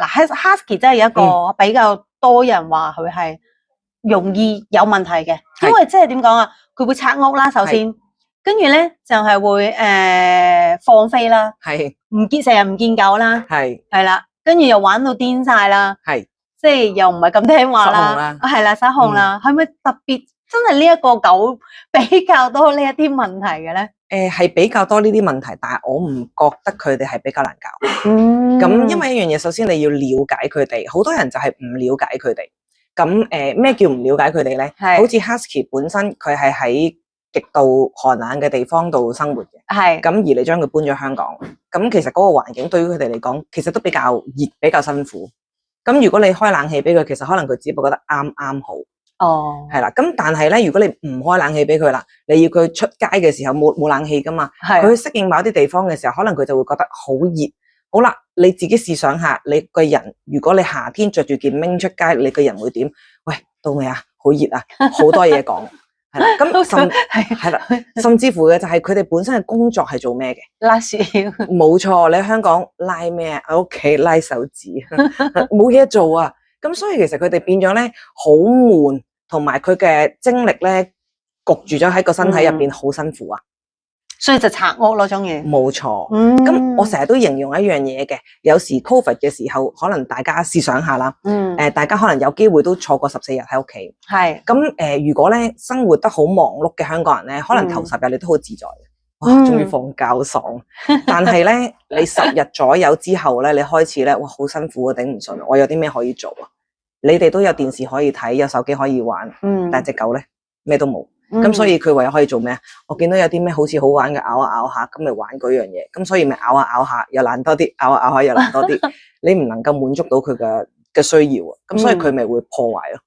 Husky 真係一個比較多人話佢係容易有問題嘅，因為即係點講啊？佢會拆屋啦，首先，跟住咧就係會放飛啦，成日唔見狗啦，係啦，跟住又玩到癲晒啦，即係又唔係咁聽話啦，係啦，失控啦，係咪特別真係呢一個狗比較多呢一啲問題嘅咧？係比較多呢啲問題，但係我唔覺得佢哋係比較難搞。咁因為一樣嘢，首先你要了解佢哋，好多人就係唔了解佢哋。咁咩叫唔了解佢哋咧？好似 Husky 本身佢係喺極度寒冷嘅地方度生活嘅，咁而你將佢搬咗香港，咁其實嗰個環境對於佢哋嚟講，其實都比較熱，比較辛苦。咁如果你開冷氣俾佢，其實可能佢只不過覺得啱啱好。係啦，咁但係咧，如果你唔開冷氣俾佢啦，你要佢出街嘅時候冇冷氣噶嘛，佢去適應某啲地方嘅時候，可能佢就會覺得好熱。好啦，你自己試想下，你個人如果你夏天着住件มิ้出街，你個人會點？喂，到未啊？好熱啊，好多嘢講。係啦，咁甚至乎嘅就係佢哋本身嘅工作係做咩嘅？拉屎。冇錯，你喺香港拉咩啊？喺屋企拉手指，冇嘢做啊。咁所以其實佢哋變咗咧好悶，同埋佢嘅精力咧焗住咗喺個身體入邊，好辛苦啊。所以就拆屋咯，種嘢。冇錯。咁我成日都形容一樣嘢嘅，有時 Covid 嘅時候，可能大家試想下啦。大家可能有機會都坐過14日喺屋企。係。咁如果咧生活得好忙碌嘅香港人咧，可能頭10日你都好自在嘅。哇，終於放假爽。但係咧，你10日左右之後咧，你開始咧，哇，好辛苦啊，頂唔順。我有啲咩可以做啊？你哋都有電視可以睇，有手機可以玩。但係隻狗咧，咩都冇。咁所以佢唯有可以做咩啊？我見到有啲咩好似好玩嘅，咬下咬下，咁咪玩嗰樣嘢。咁所以咪咬下咬下，又懶多啲，咬下咬下又懶多啲。你唔能夠滿足到佢嘅需要啊。咁所以佢咪會破壞咯。